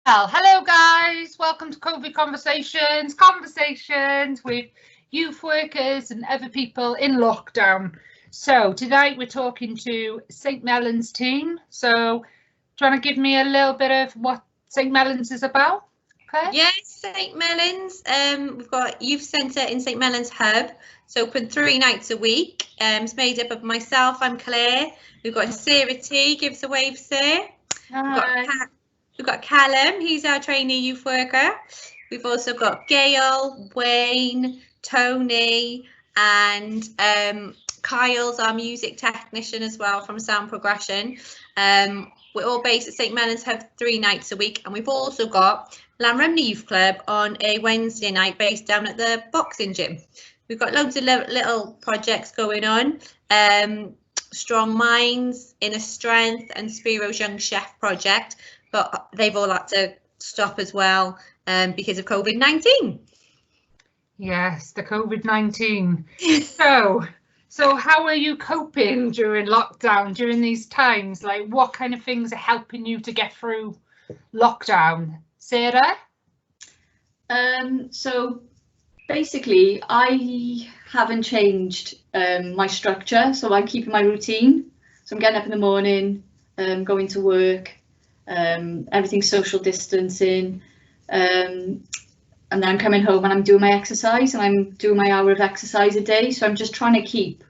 Well, hello guys, welcome to COVID conversations with youth workers and other people in lockdown. So tonight we're talking to St Mellons team. So do you want to give me a little bit of what St Mellons is about? Claire? Yes, St Mellons. We've got youth centre in St Mellons Hub. It's open 3 nights a week. It's made up of myself, I'm Claire. We've got Sarah T, give us a wave, Sarah. We've got Callum, he's our trainee youth worker. We've also got Gail, Wayne, Tony, and Kyle's our music technician as well from Sound Progression. We're all based at St Mellons Hub 3 nights a week, and we've also got Llanrumney Youth Club on a Wednesday night based down at the boxing gym. We've got loads of little projects going on. Strong Minds, Inner Strength, and Spiro's Young Chef project, but they've all had to stop as well because of COVID-19. Yes, the COVID-19. So how are you coping during lockdown, during these times? Like, what kind of things are helping you to get through lockdown? Sarah? So basically, I haven't changed my structure, so I'm keeping my routine. So I'm getting up in the morning, going to work, everything's social distancing, and then I'm coming home and I'm doing my exercise, and I'm doing my hour of exercise a day. So I'm just trying to keep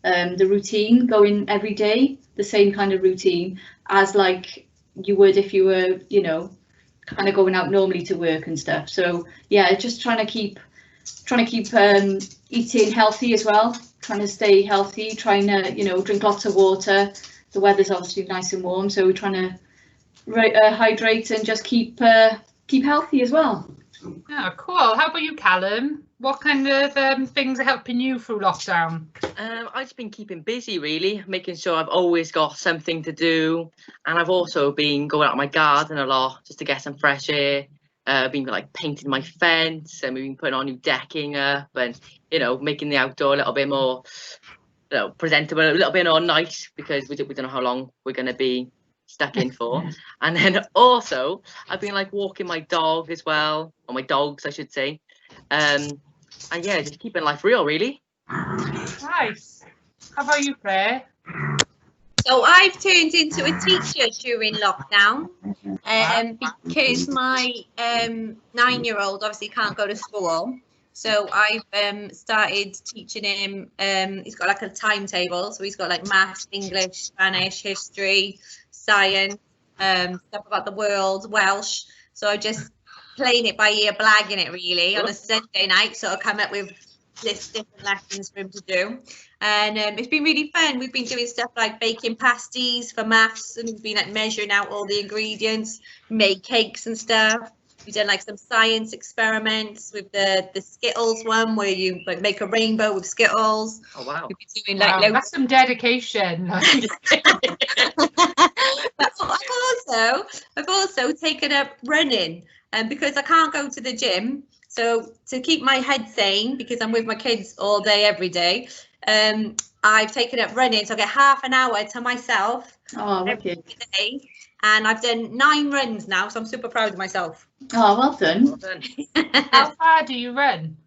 the routine going every day, the same kind of routine as like you would if you were, you know, kind of going out normally to work and stuff. So yeah, just trying to keep eating healthy as well, trying to stay healthy, trying to, you know, drink lots of water. The weather's obviously nice and warm, so we're trying to hydrate and just keep healthy as well. Oh, cool. How about you, Callum? What kind of things are helping you through lockdown? I've just been keeping busy, really, making sure I've always got something to do, and I've also been going out my garden a lot just to get some fresh air. Been like painting my fence, and we've been putting on new decking up, and you know, making the outdoor a little bit more, you know, presentable, a little bit more nice, because we don't know how long we're going to be stuck in for. And then also I've been like walking my dog as well, or my dogs I should say, and yeah, just keeping life real, really. Nice. How about you, Claire? So I've turned into a teacher during lockdown because my 9-year-old obviously can't go to school. So I've started teaching him. He's got like a timetable, so he's got like maths, English, Spanish, history, science, stuff about the world, Welsh. So I just playing it by ear, blagging it really on a Sunday night. So I'll come up with different lessons for him to do, and it's been really fun. We've been doing stuff like baking pasties for maths, and we've been like measuring out all the ingredients, make cakes and stuff. We've done like some science experiments with the Skittles one, where you like make a rainbow with Skittles. Oh wow! We've been doing like that's some dedication. I've also taken up running, and because I can't go to the gym, so to keep my head sane, because I'm with my kids all day every day, I've taken up running. So I get half an hour to myself every day, and I've done 9 runs now, so I'm super proud of myself. Oh, well done. Well done. How far do you run?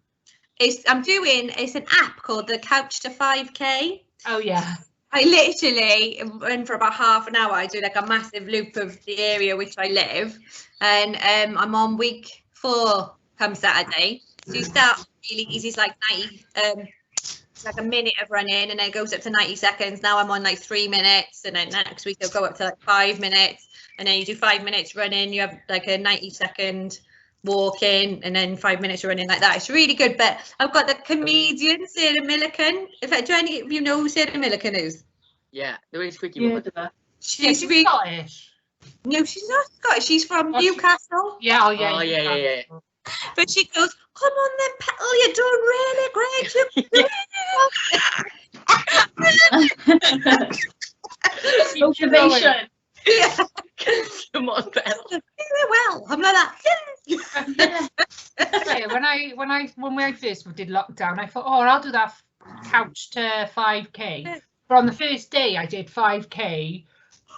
It's an app called the Couch to 5K. Oh yeah. I literally run for about half an hour. I do like a massive loop of the area which I live, and I'm on week 4 come Saturday. So you start really easy, it's like 90, like a minute of running, and then it goes up to 90 seconds. Now I'm on like 3 minutes, and then next week I'll go up to like 5 minutes, and then you do 5 minutes running, you have like a 90-second walking, and then 5 minutes running, like that. It's really good. But I've got the comedian Sarah Millican. In fact, do any of you know who Sarah Millican is? Yeah, the really squeaky woman. She's really Scottish. No, she's not Scottish. She's from Newcastle. Yeah, oh yeah. Oh yeah. But she goes, "Come on then, Petal, you're doing really great." Motivation. Yeah. Come on, Petal. Well, I'm like that. When we first did lockdown, I thought, oh, I'll do that couch to 5k. But on the first day, I did 5k,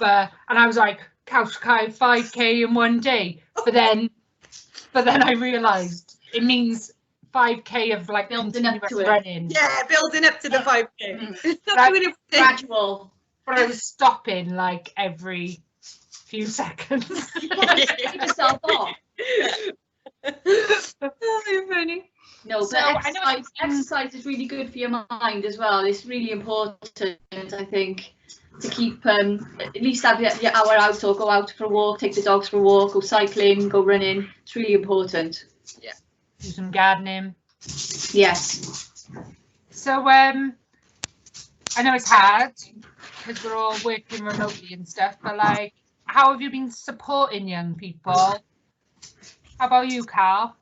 and I was like, couch 5k in one day. but then I realised it means 5k of like Building up continuous to it. running. Yeah, building up to the 5k. Right. Doing it Gradual. But I was stopping like every few seconds. Keep yourself off. Oh, you're funny. No, So, but I know exercise is really good for your mind as well. It's really important, I think, to keep at least have your hour out or go out for a walk, take the dogs for a walk, go cycling, go running. It's really important. Yeah. Do some gardening. Yes. So I know it's hard because we're all working remotely and stuff, but like, how have you been supporting young people? How about you, Carl?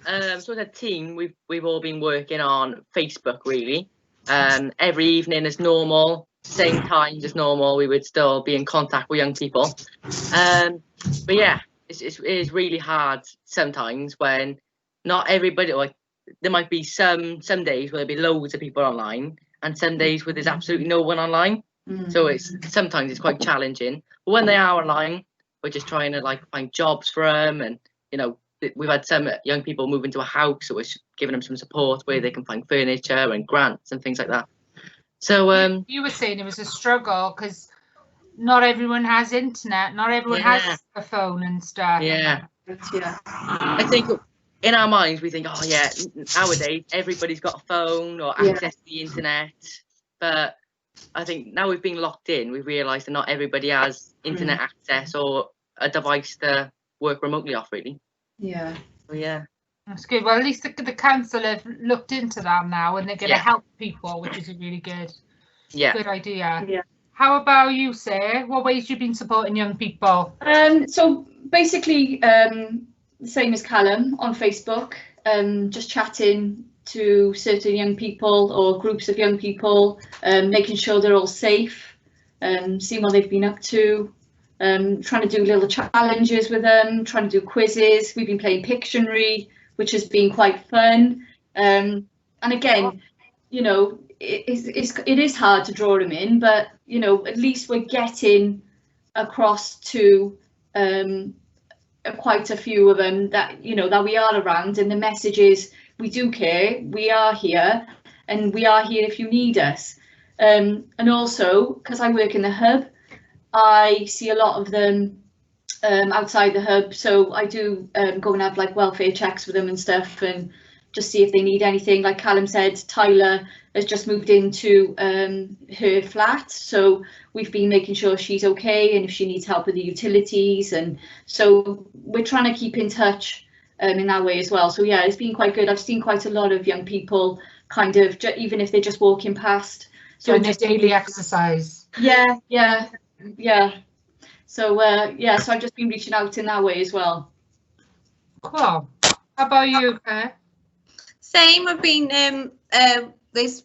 So as a team, we've all been working on Facebook really. Every evening as normal, same times as normal, we would still be in contact with young people. But yeah, it is really hard sometimes when not everybody, like there might be some days where there'll be loads of people online, and some days where there's absolutely no one online. So sometimes it's quite challenging. But when they are online, we're just trying to like find jobs for them, and you know, we've had some young people move into a house, so we're giving them some support where they can find furniture and grants and things like that. So you were saying it was a struggle because not everyone has internet, not everyone has a phone and stuff. Yeah. Yeah. I think in our minds we think, oh yeah, nowadays everybody's got a phone or access to the internet, but I think now we've been locked in, we've realised that not everybody has internet access or a device to work remotely off really. Yeah. So, yeah. That's good. Well, at least the council have looked into that now, and they're going to help people, which is a really good idea. Yeah. How about you, Sarah? What ways you've been supporting young people? So basically, the same as Callum on Facebook, just chatting to certain young people or groups of young people, making sure they're all safe, seeing what they've been up to, trying to do little challenges with them, trying to do quizzes. We've been playing Pictionary, which has been quite fun. And again, you know, it is hard to draw them in, but you know, at least we're getting across to quite a few of them that, you know, that we are around, and the message is we do care, we are here, and we are here if you need us. And also, because I work in the hub, I see a lot of them outside the hub, so I do go and have like welfare checks with them and stuff, and just see if they need anything. Like Callum said, Tyler has just moved into her flat, so we've been making sure she's okay and if she needs help with the utilities, and so we're trying to keep in touch in that way as well. So yeah, it's been quite good. I've seen quite a lot of young people kind of, even if they're just walking past, so doing their daily exercise. Yeah. So so I've just been reaching out in that way as well. Cool. How about you, Claire? Same. I've been there's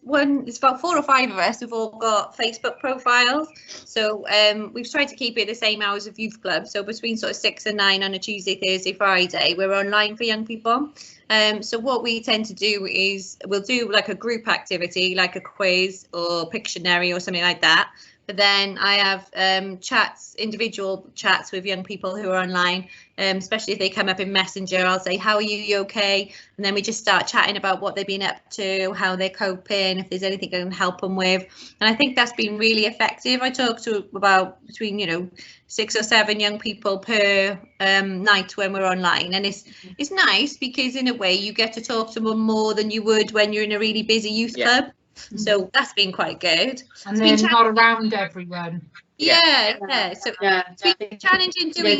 about 4 or 5 of us who've all got Facebook profiles, so we've tried to keep it the same hours of youth club, so between sort of 6 and 9 on a Tuesday, Thursday, Friday we're online for young people. So what we tend to do is we'll do like a group activity, like a quiz or Pictionary or something like that. But then I have individual chats with young people who are online, especially if they come up in Messenger. I'll say, how are you? You okay? And then we just start chatting about what they've been up to, how they're coping, if there's anything I can help them with. And I think that's been really effective. I talk to about between 6 or 7 young people per night when we're online, and it's nice because in a way you get to talk to them more than you would when you're in a really busy youth club. So that's been quite good. And then not around everyone. Yeah. So it's been challenging doing.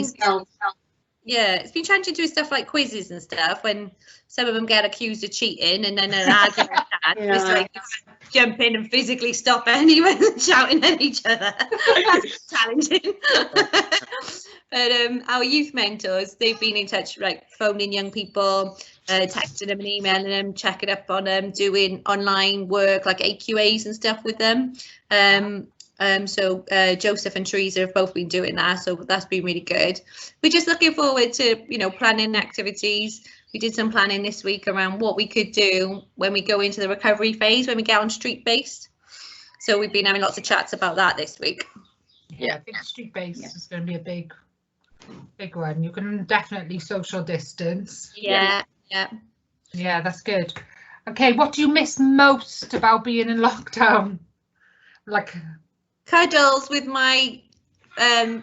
It's been challenging doing stuff like quizzes and stuff when some of them get accused of cheating, and then an argument it's like jump in and physically stop anyone shouting at each other. That's challenging. But our youth mentors, they've been in touch, like phoning young people, texting them and emailing them, checking up on them, doing online work like AQAs and stuff with them. So Joseph and Teresa have both been doing that, so that's been really good. We're just looking forward to planning activities. We did some planning this week around what we could do when we go into the recovery phase, when we get on street based. So we've been having lots of chats about that this week. Yeah, I think street based is going to be a big big one. You can definitely social distance. Yeah. Yeah, that's good. Okay, what do you miss most about being in lockdown? Like, Cuddles with my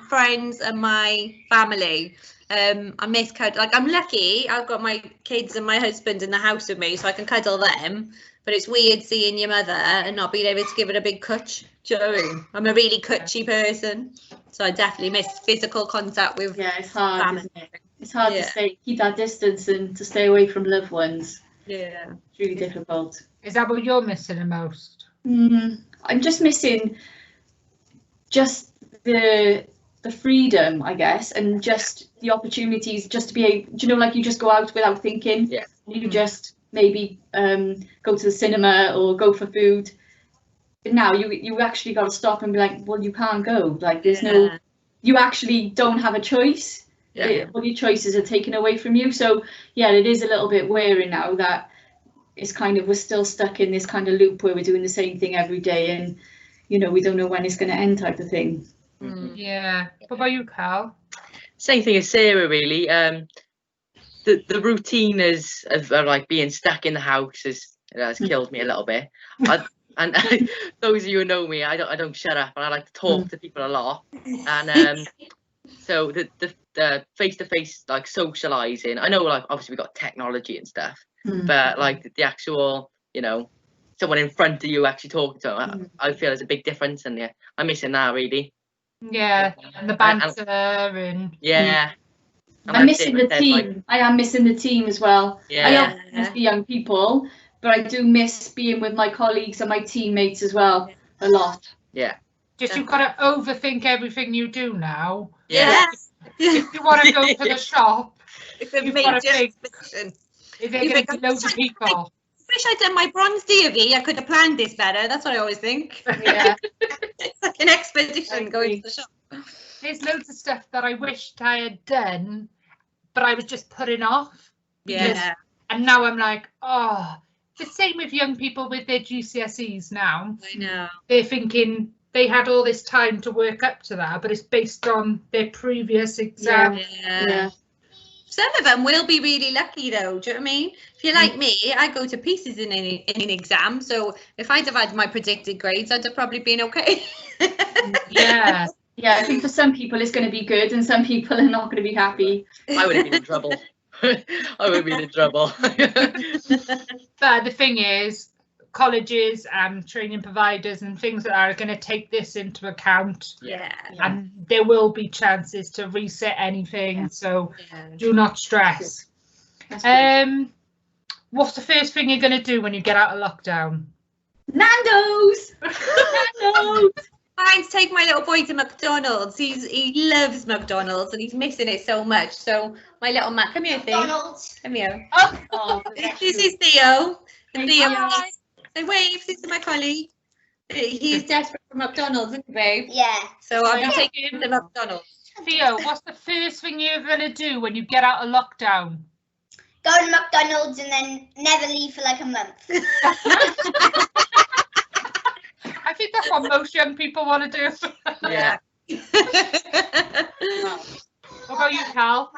friends and my family. I miss cuddle. Like, I'm lucky I've got my kids and my husband in the house with me, so I can cuddle them. But it's weird seeing your mother and not being able to give it a big cutch. Do you know what I mean? I'm a really cutchy person, so I definitely miss physical contact with. Yeah, it's hard, family. isn't it? It's hard to keep that distance and to stay away from loved ones. Yeah, It's really difficult. is that what you're missing the most? I'm just missing just the freedom, I guess, and just the opportunities just to be able, you know, like you just go out without thinking. Yeah. You just maybe go to the cinema or go for food. But now you actually got to stop and be like, well, you can't go. Like there's no, you actually don't have a choice. All your choices are taken away from you. So yeah, it is a little bit wearing now that it's kind of, we're still stuck in this kind of loop where we're doing the same thing every day, and you know, we don't know when it's going to end, type of thing. Yeah. What about you, Carl? Same thing as Sarah, really. The routine of like being stuck in the house has killed me a little bit. And those of you who know me, I don't shut up, and I like to talk to people a lot. And so the face-to-face like socializing, I know, like obviously we got technology and stuff, but like the actual, you know, someone in front of you actually talking to them, I feel there's a big difference, and yeah, I'm missing that really. Yeah, and the banter and yeah. I'm missing the team. I am missing the team as well. Yeah. I miss the young people, but I do miss being with my colleagues and my teammates as well a lot. Yeah. Just you've got to overthink everything you do now. Yes. If you want to go to the shop, It's a you've got to major think, expedition. is there going to be loads of people? Wish I'd done my bronze DV. I could have planned this better. That's what I always think. Yeah. It's like an expedition going to the shop. There's loads of stuff that I wished I had done, but I was just putting off. Yeah. And now I'm like, oh, the same with young people with their GCSEs now. I know. They're thinking they had all this time to work up to that, but it's based on their previous exam. Yeah. Some of them will be really lucky though, do you know what I mean? If you're like me, I go to pieces in an exam, so if I'd have had my predicted grades, I'd have probably been okay. Yeah. Yeah, I think for some people it's going to be good, and some people are not going to be happy. I would have been in trouble. I would have been in trouble. But the thing is, colleges and training providers and things like that are going to take this into account. Yeah. And there will be chances to reset anything, so do not stress. What's the first thing you're going to do when you get out of lockdown? Nando's! Nando's! Mine's take my little boy to McDonald's. He loves McDonald's and he's missing it so much. So my little Mac, come here, Theo. Come here. Oh, This is Theo. And Theo, say wave. This is my colleague. He's desperate for McDonald's, isn't he, babe? Yeah. So I'll be taking him to McDonald's. Theo, what's the first thing you're going to do when you get out of lockdown? Go to McDonald's and then never leave for like a month. I think that's what most young people want to do. Yeah. What about you, Cal?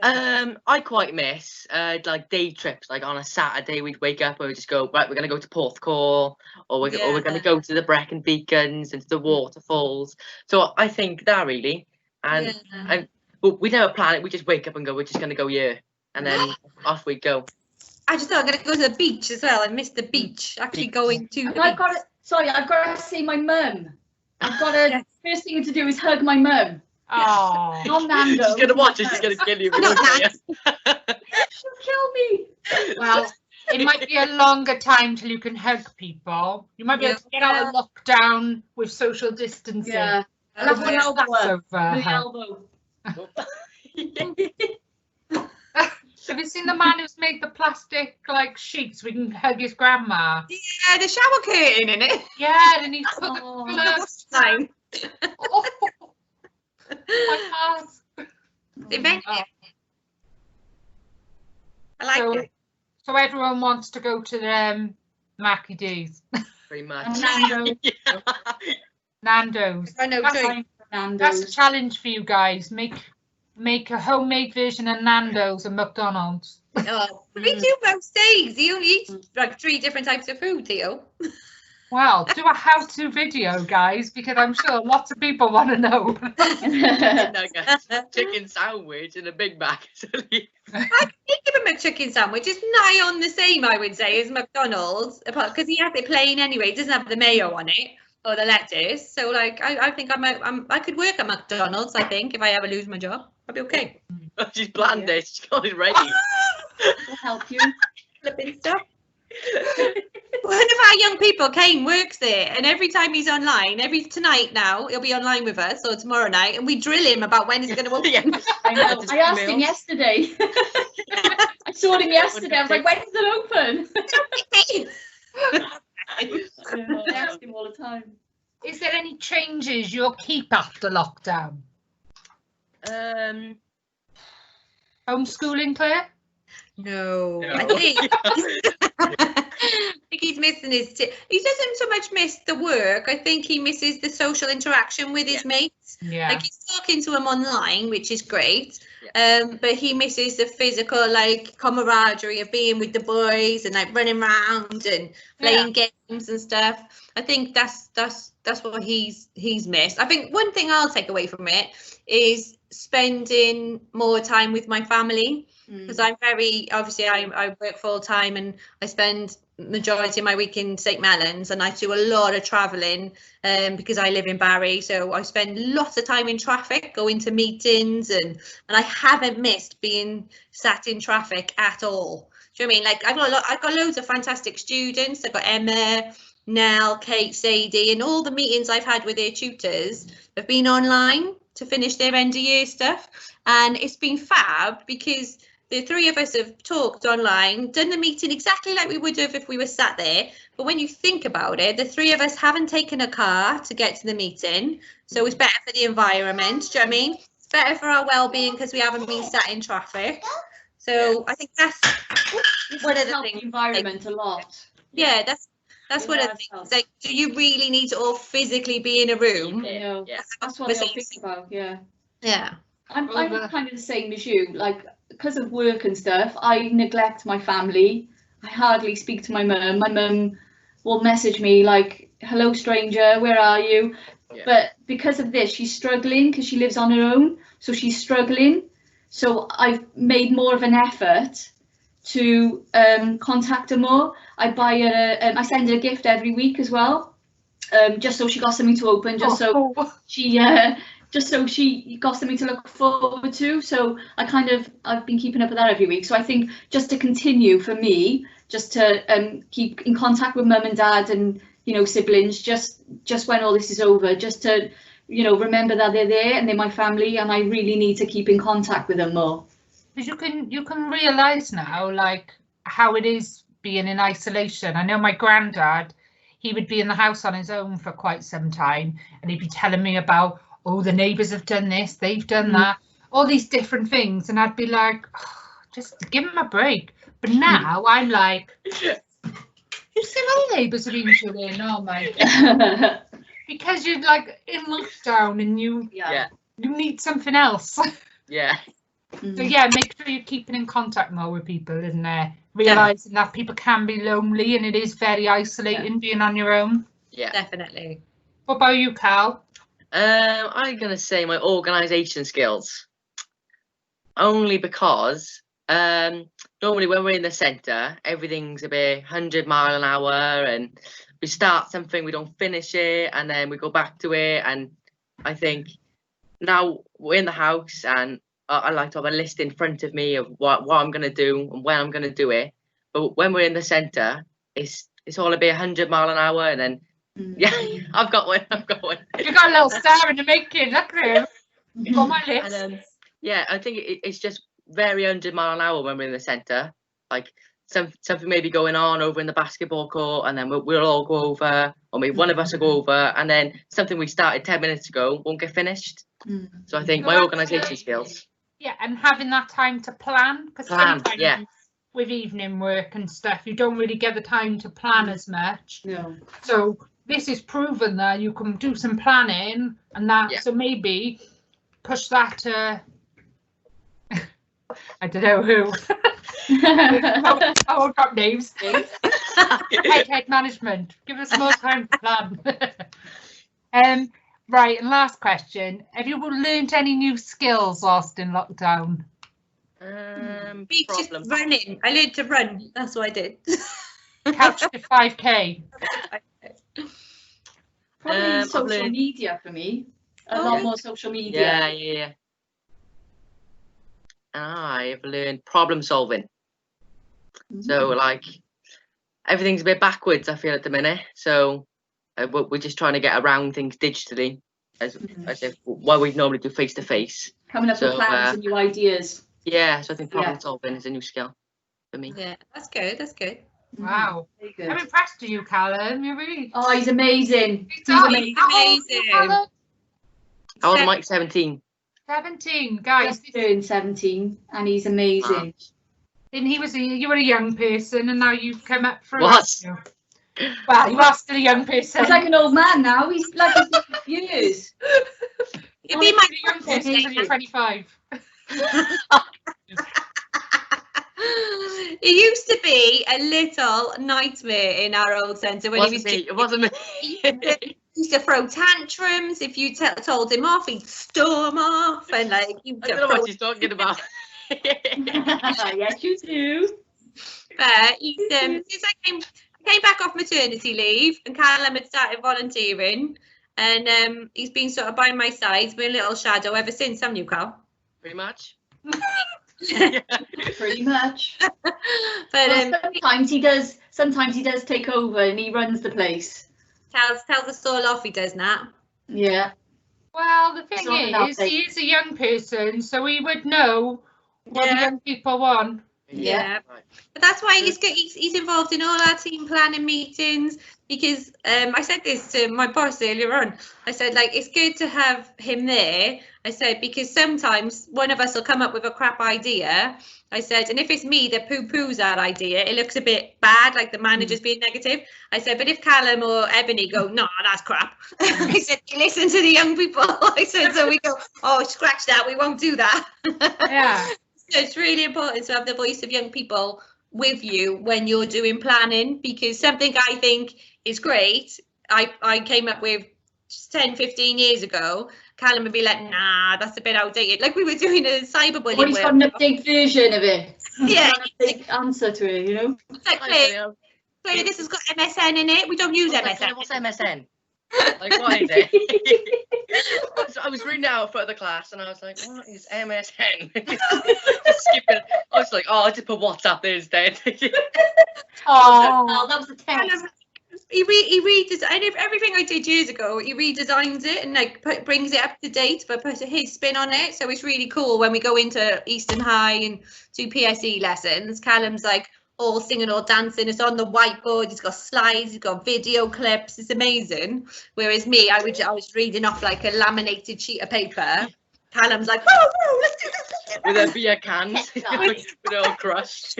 I quite miss like day trips. Like on a Saturday, we'd wake up and we'd just go, right, we're gonna go to Porthcawl, or we're gonna go to the Brecon Beacons and to the waterfalls. So I think that really, and but we never plan it. We just wake up and go, we're just gonna go here, and then off we go. I just thought I'm going to go to the beach as well. I missed the beach. Actually going to the beach. I've got to see my mum. I've got to, first thing to do is hug my mum. Oh, Not Nando's. She's gonna watch it. She's gonna kill you. She'll kill me. well, it might be a longer time till you can hug people. You might be able to get out of lockdown with social distancing. Yeah. I'll have one that's over. The elbow. Have you seen the man who's made the plastic like sheets we can hug his grandma? Yeah, the shower curtain in it. Yeah, and he's put the gloves Time. Oh, my heart. Eventually. I like it. So everyone wants to go to the Mackie D's. Pretty much. Nando's. I know, That's a challenge for you guys. Make make a homemade version of Nando's and McDonald's. Oh, we do most days. He only eats like 3 different types of food, Theo. Well, do a how-to video, guys, because I'm sure lots of people want to know. Like a chicken sandwich and a Big Mac. I can give him a chicken sandwich. It's nigh on the same, I would say, as McDonald's, because he has it plain anyway. It doesn't have the mayo on it or the lettuce. So, like, I think I could work at McDonald's. I think if I ever lose my job, I'd be okay. She's planned this. She's got it ready. We'll help you. Flipping stuff. One of our young people, Kane, works there, and every time he's online, tonight now he'll be online with us, or tomorrow night, and we drill him about when he's going to open. Yeah. I know. I asked him yesterday. I saw him yesterday. I was like, when does it open? I ask him all the time. Is there any changes you'll keep after lockdown? Homeschooling, Claire? No, No. I think he's missing his. He doesn't so much miss the work. I think he misses the social interaction with his mates. Yeah. Like he's talking to him online, which is great. But he misses the physical, like, camaraderie of being with the boys and like running around and playing games and stuff. I think that's what he's missed. I think one thing I'll take away from it is spending more time with my family, because I'm very, obviously I work full time and I spend majority of my week in St Mellons, and I do a lot of travelling because I live in Barry, so I spend lots of time in traffic going to meetings, and I haven't missed being sat in traffic at all. Do you know what I mean? Like I've got loads of fantastic students. I've got Emma, Nell, Kate, Sadie, and all the meetings I've had with their tutors have been online to finish their end of year stuff, and it's been fab because the 3 of us have talked online, done the meeting exactly like we would have if we were sat there. But when you think about it, the 3 of us haven't taken a car to get to the meeting, so it's better for the environment. Do you know what I mean? It's better for our well-being because we haven't been sat in traffic. So I think that's one of the things. The environment a lot. Yeah, that's one of the things. Like, do you really need to all physically be in a room? Yeah. Yeah. That's what I think about. Yeah. Yeah. I'm kind of the same as you. Like, because of work and stuff, I neglect my family. I hardly speak to my mum. My mum will message me like, hello stranger, where are you? Yeah. But because of this, she's struggling because she lives on her own. So she's struggling. So I've made more of an effort to contact her more. I buy her, I send her a gift every week as well, just so she got something to open, just so she got something to look forward to. So I've been keeping up with that every week. So I think just to continue for me, just to keep in contact with mum and dad and, you know, siblings, just when all this is over, just to, you know, remember that they're there and they're my family, and I really need to keep in contact with them more. Because you can realise now, like, how it is being in isolation. I know my granddad, he would be in the house on his own for quite some time, and he'd be telling me about, oh, the neighbours have done this, they've done that, all these different things, and I'd be like, oh, just give him a break. But now I'm like, you still all neighbours have been doing, oh my. Because you're like in lockdown and you need something else. Yeah. So yeah, make sure you're keeping in contact more with people and realising that people can be lonely and it is very isolating being on your own. Yeah, definitely. What about you, Cal? I'm gonna say my organisation skills. Only because normally when we're in the centre, everything's a bit 100 mile an hour, and we start something, we don't finish it, and then we go back to it. And I think now we're in the house, and I like to have a list in front of me of what I'm going to do and when I'm going to do it. But when we're in the centre, it's all a bit 100 mile an hour, and then I've got one. You got a little star in the making, look at him. You got my list. And, I think it's just very 100 mile an hour when we're in the centre. Like something may be going on over in the basketball court, and then we'll all go over, or maybe one of us will go over, and then something we started 10 minutes ago won't get finished. So I think my organisation skills. Yeah, and having that time to plan, because sometimes with evening work and stuff, you don't really get the time to plan as much. No. So this is proven that you can do some planning, and that so maybe push that to I don't know who. I won't got names. Head management. Give us more time to plan. Right, and last question. Have you learned any new skills whilst in lockdown? Me just running. I learned to run. That's what I did. Couch to 5K. Probably social learned... media for me. A lot more social media. Yeah. I've learned problem solving. So like everything's a bit backwards, I feel, at the minute. So we're just trying to get around things digitally, as if what we'd normally do face to face. Coming up with plans and new ideas. Yeah, so I think problem solving is a new skill for me. Yeah, that's good. That's good. Wow. Very good. I'm impressed with you, Callum. You're really... Oh, he's amazing. He's amazing. How old am I? 17. 17, guys. Just turned 17 and he's amazing. And you were a young person and now you've come up through. What? Well, you are still a young person. He's like an old man now. He's like years. You'd be my young person until you're 25. It used to be a little nightmare in our old centre when It wasn't me. He used to throw tantrums. If you told him off, he'd storm off, and like you. I don't know what she's talking about. Yes, you do. But he's since I came back off maternity leave, and Callum had started volunteering, and he's been sort of by my side, my little shadow ever since. Haven't you, Carl? Pretty much. Pretty much. But sometimes he does. Sometimes he does take over and he runs the place. tells us all off. He does that. Yeah. Well, the thing is, he is a young person, so he would know what the young people want. Yeah. But that's why he's good. He's involved in all our team planning meetings, because I said this to my boss earlier on. I said, like, it's good to have him there. I said, because sometimes one of us will come up with a crap idea. I said, and if it's me that poo-poos that idea, it looks a bit bad, like the manager's being negative. I said, but if Callum or Ebony go, no, that's crap. I said, you listen to the young people. I said, so we go, oh, scratch that, we won't do that. Yeah. So it's really important to have the voice of young people with you when you're doing planning, because something I think is great, I came up with 10, 15 years ago, Callum would be like, nah, that's a bit outdated. Like we were doing a cyberbullying. Well, he's got an update version of it. Yeah. Answer to it, you know? It's like, Claire, this has got MSN in it. We don't use MSN. What's MSN? Like, what is it? I was reading out for the class and I was like, what is MSN? Skipping. I was like, oh, I just put WhatsApp there instead. Oh, that was the text. He redesigned everything I did years ago. He redesigned it and like brings it up to date, but put his spin on it. So it's really cool when we go into Eastern High and do PSE lessons. Callum's like all singing, all dancing. It's on the whiteboard. He's got slides. He's got video clips. It's amazing. Whereas me, I was reading off like a laminated sheet of paper. Callum's like, oh, let's do this. With a beer cans, with it all crushed.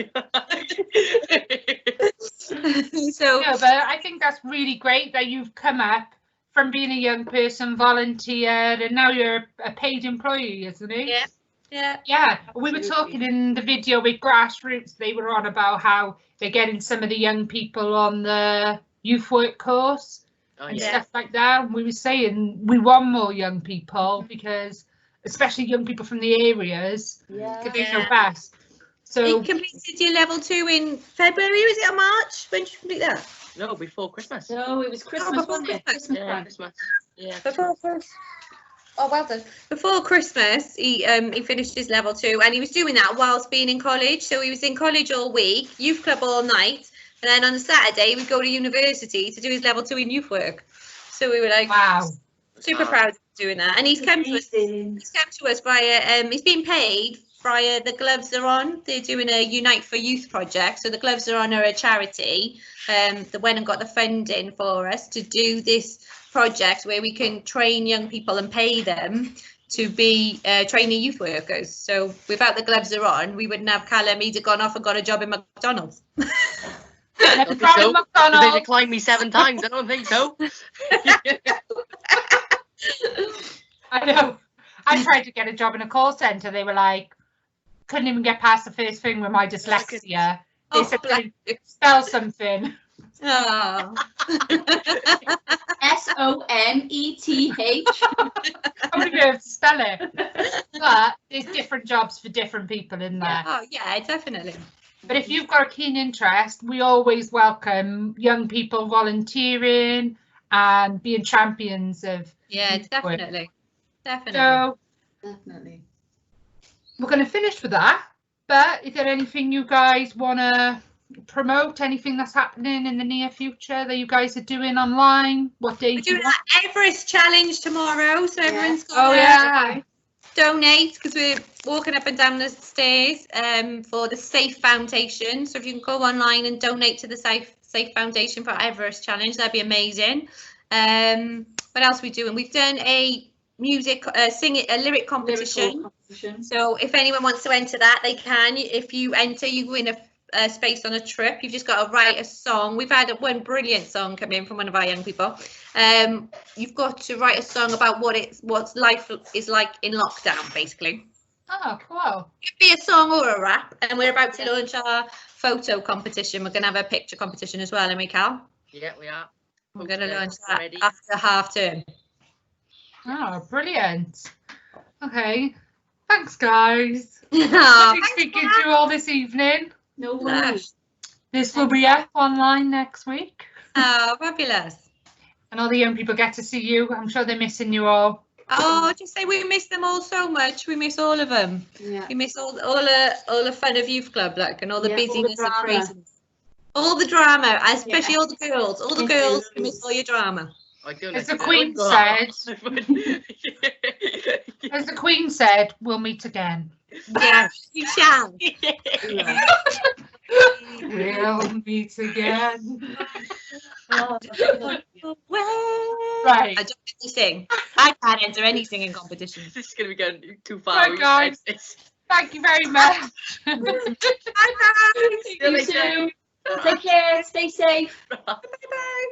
So, no, but I think that's really great that you've come up from being a young person, volunteered, and now you're a paid employee, isn't it? yeah, yeah. Yeah, we were talking in the video with Grassroots. They were on about how they're getting some of the young people on the youth work course and stuff like that. And we were saying we want more young people because, especially young people from the areas, because they know best. So you completed your level 2 in February, was it, or March? When did you complete that? No, before Christmas. No, it was Christmas, wasn't it? Christmas. Yeah. Before Christmas. Oh, well done. Before Christmas, he finished his level 2, and he was doing that whilst being in college. So he was in college all week, youth club all night, and then on a Saturday, he would go to university to do his level 2 in youth work. So we were like, wow, super proud of doing that. And he's come to us. He's come to us via. He's been paid via the Gloves Are On. They're doing a Unite for Youth project. So the Gloves Are On are a charity that went and got the funding for us to do this project where we can train young people and pay them to be trainee youth workers. So without the Gloves Are On, we wouldn't have Callum. He'd have gone off and got a job in McDonald's. They declined me 7 times. I don't think so. I know. I tried to get a job in a call centre. They were like, couldn't even get past the first thing with my dyslexia. They Oh, said bless to you. spell something. Oh. SONETH. I wouldn't be able to spell it. But there's different jobs for different people in there. Oh, yeah, definitely. But if you've got a keen interest, we always welcome young people volunteering and being champions of. Yeah, definitely. Definitely. So Definitely. we're going to finish with that. But is there anything you guys want to promote? Anything that's happening in the near future that you guys are doing online? What day? We're doing our Everest challenge tomorrow, so everyone's got Oh to yeah. donate because we're walking up and down the stairs for the Safe Foundation. So if you can go online and donate to the Safe Foundation for our Everest challenge, that'd be amazing. What else are we doing? We've done a lyric competition. So if anyone wants to enter that, they can. If you enter, you win a space on a trip. You've just got to write a song. We've had one brilliant song come in from one of our young people. You've got to write a song about what life is like in lockdown, basically. Oh, cool. It could be a song or a rap. And we're about to launch our photo competition. We're going to have a picture competition as well, aren't we, Cal? Yeah, we are. We're going to launch that after half term. Oh, brilliant. Okay. Thanks, guys. Oh, Lovely speaking to you all this evening. No worries. This will be up online next week. oh, fabulous. And all the young people get to see you. I'm sure they're missing you all. Oh, just say we miss them all so much. We miss all of them. Yeah. We miss all the fun of youth club, like, and all the Yeah, all the busyness and drama. craziness. All the drama, especially all the girls. All the girls, we miss all your drama. As the Queen said, as the Queen said, we'll meet again. Yeah, you shall. We'll meet again. Oh, Right. I don't sing. I can't enter any singing competitions. This is going to be going too far. Right, guys. Thank you very much. Bye-bye. you too. Take care. Stay safe. Bye-bye.